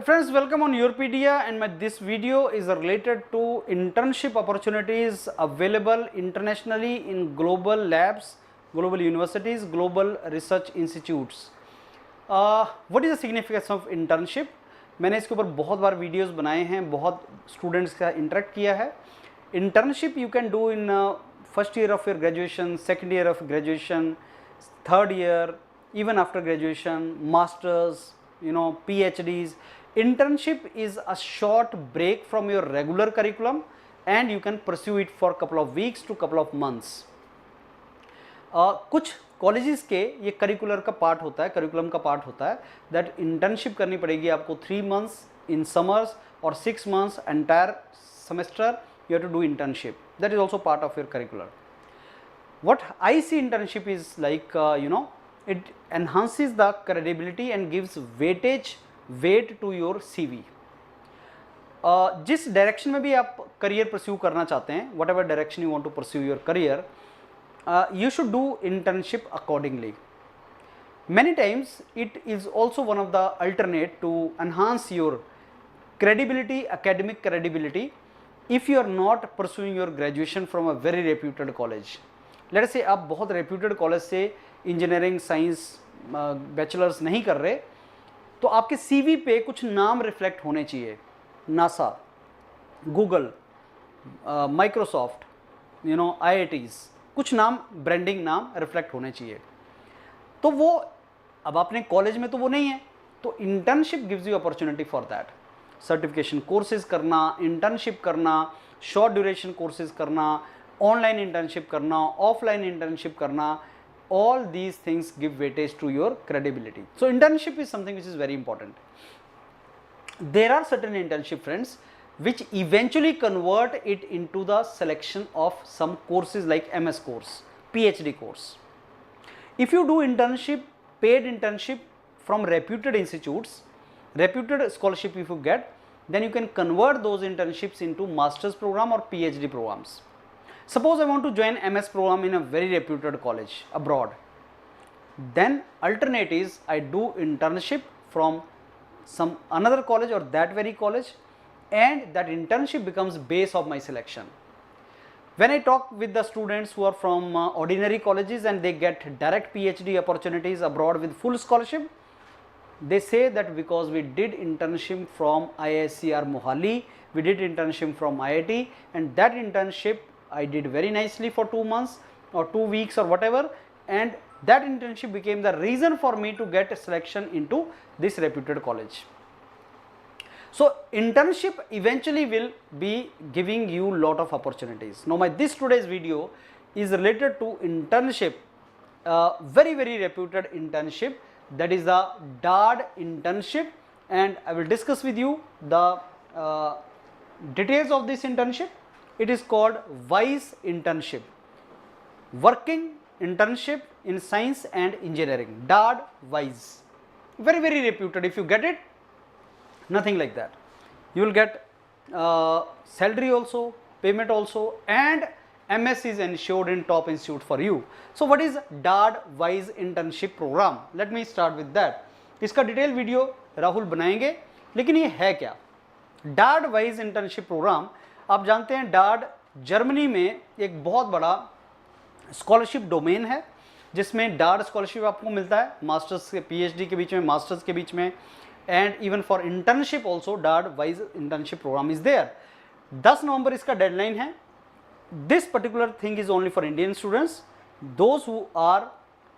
Friends, welcome on Europedia, and this video is related to internship opportunities available internationally in global labs, global universities, global research institutes. What is the significance of internship? मैंने इसके ऊपर बहुत बार videos बनाए हैं, बहुत students का interact किया है. Internship you can do in first year of your graduation, second year of graduation, third year, even after graduation, masters, PhDs. Internship is a short break from your regular curriculum and you can pursue it for couple of weeks to couple of months. कुछ colleges के ये curricular का part होता है, curriculum का part होता है that internship करनी पड़ेगी आपको 3 months इन समर्स और 6 months entire semester you have to do internship. That is also part of your curricular. What I see internship is like it enhances the credibility and gives weight to your CV. जिस direction में भी आप career pursue करना चाहते हैं, whatever direction you want to pursue your career, you should do internship accordingly. Many times it is also one of the alternate to enhance your credibility, academic credibility, if you are not pursuing your graduation from a very reputed college. Let us say आप बहुत reputed college से engineering science bachelors नहीं कर रहे, तो आपके CV पे कुछ नाम रिफ्लेक्ट होने चाहिए. नासा, गूगल, माइक्रोसॉफ्ट, IITs, कुछ नाम, ब्रांडिंग नाम रिफ्लेक्ट होने चाहिए. तो वो अब अपने कॉलेज में तो वो नहीं है, तो internship gives you opportunity for that. Certification courses करना, इंटर्नशिप करना, शॉर्ट ड्यूरेशन कोर्सेज करना, ऑनलाइन इंटर्नशिप करना, ऑफलाइन इंटर्नशिप करना, all these things give weightage to your credibility. So internship is something which is very important. There are certain internship, friends, which eventually convert it into the selection of some courses like MS course, PhD course. If you do internship, paid internship from reputed institutes, reputed scholarship if you get, then you can convert those internships into master's program or PhD programs. Suppose I want to join MS program in a very reputed college abroad, then alternate is I do internship from some another college or that very college, and that internship becomes base of my selection. When I talk with the students who are from ordinary colleges and they get direct PhD opportunities abroad with full scholarship, they say that because we did internship from IIScr Mohali, we did internship from IIT, and that internship I did very nicely for 2 months or 2 weeks or whatever, and that internship became the reason for me to get a selection into this reputed college. So internship eventually will be giving you lot of opportunities. Now this today's video is related to internship, very reputed internship, that is the DAAD internship, and I will discuss with you the details of this internship. It is called WISE internship, working internship in science and engineering, DAAD WISE. Very reputed. If you get it, nothing like that. You will get salary also, payment also, and MS is ensured in top institute for you. So what is DAAD WISE internship program? Let me start with that. इसका detail video Rahul बनाएंगे, लेकिन ये है क्या? DAAD WISE internship program, आप जानते हैं DAAD Germany में एक बहुत बड़ा स्कॉलरशिप डोमेन है, जिसमें DAAD स्कॉलरशिप आपको मिलता है मास्टर्स के, PhD के बीच में, मास्टर्स के बीच में, and even for internship also DAAD WISE internship program is there. 10 नवंबर इसका डेडलाइन है. This particular thing is only for Indian students, those who are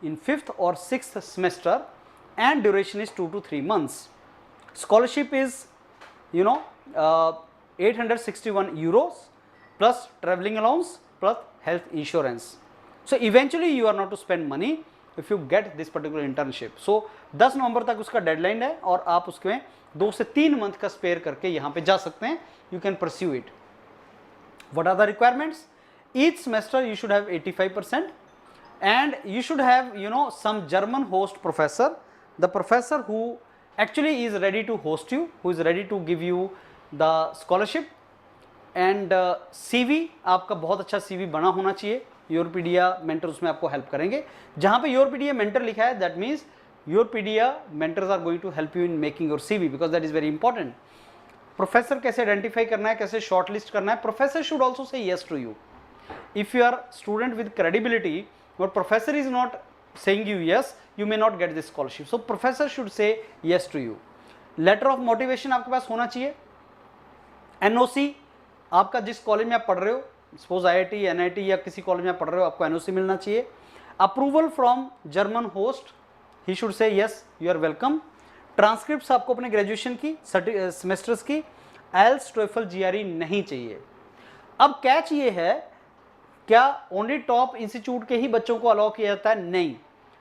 in 5th और 6th semester, and duration is 2 to 3 months. Scholarship is 861 euros plus traveling allowance plus health insurance. So eventually you are not to spend money if you get this particular internship. So 10 नवंबर तक उसका deadline है और आप उसमें 2 से 3 month का spare करके यहाँ पे जा सकते हैं. You can pursue it. What are the requirements? Each semester you should have 85% and you should have some German host professor, the professor who actually is ready to host you, who is ready to give you the scholarship, and CV आपका बहुत अच्छा CV बना होना चाहिए. यूरोपीडिया mentor उसमें आपको help करेंगे. जहाँ पे यूरोपीडिया मेंटर लिखा है, that means your PDA mentors are going to help you in making your CV because that is very important. Professor कैसे आइडेंटिफाई करना है, कैसे शॉर्ट लिस्ट करना है, professor should also say yes to you. If you are student with credibility but professor is not saying you yes, you may not get this scholarship. So professor should say yes to you. Letter of motivation आपके पास होना चाहिए. NOC, आपका जिस college में आप पढ़ रहे हो, सपोज IIT, NIT या किसी कॉलेज में आप पढ़ रहे हो, आपको NOC मिलना चाहिए. Approval from German host, he should say yes you are welcome. Transcript आपको अपने ग्रेजुएशन की सेमेस्टर्स की, IELTS, TOEFL, GRE नहीं चाहिए. अब कैच ये है, क्या ओनली टॉप इंस्टीट्यूट के ही बच्चों को अलाउ किया जाता है? नहीं.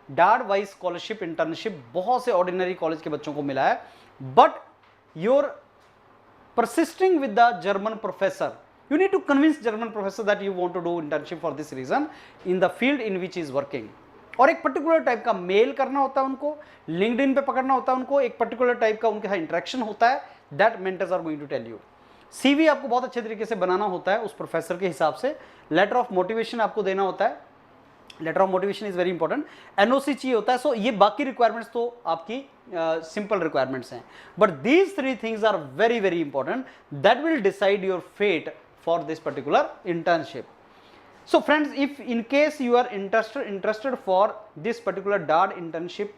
डार्ड वाइज स्कॉलरशिप, इंटर्नशिप बहुत से ऑर्डिनरी कॉलेज के बच्चों को मिला है. But your persisting with the German professor, you need to convince German professor that you want to do internship for this reason in the field in which he is working. और एक particular type का mail करना होता है उनको, LinkedIn पे पकड़ना होता है उनको, एक पर्टिकुलर टाइप का उनके साथ इंटरेक्शन होता है. That mentors are going to tell you. CV आपको बहुत अच्छे तरीके से बनाना होता है उस प्रोफेसर के हिसाब से. लेटर ऑफ मोटिवेशन आपको देना होता है. Letter of motivation is very important. NOC चाहिए होता है. सो ये बाकी रिक्वायरमेंट्स तो आपकी सिंपल रिक्वायरमेंट्स हैं, but these 3 things are very very important that will decide your fate for this particular internship. So friends, if in case you are interested for this particular DARD internship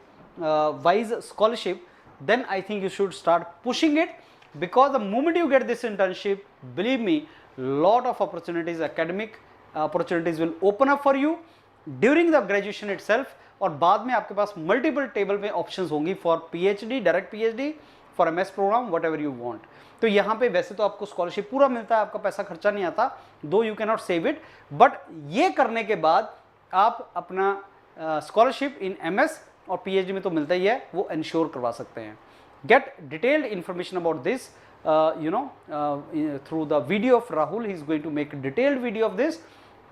wise scholarship, then I think you should start pushing it, because the moment you get this internship, believe me, lot of opportunities, academic opportunities will open up for you during the graduation itself. और बाद में आपके पास multiple table में options होंगी for PhD, direct PhD, for MS program, whatever you want. तो यहाँ पे वैसे तो आपको स्कॉलरशिप पूरा मिलता है, आपका पैसा खर्चा नहीं आता, दो you can not save it, but ये करने के बाद आप अपना स्कॉलरशिप इन MS और PhD में तो मिलता ही है, वो इंश्योर करवा सकते हैं. Get detailed information about this through the video of Rahul. He is going to make a detailed video of this,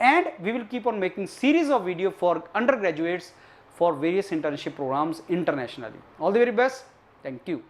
and we will keep on making series of video for undergraduates for various internship programs internationally. All the very best. Thank you.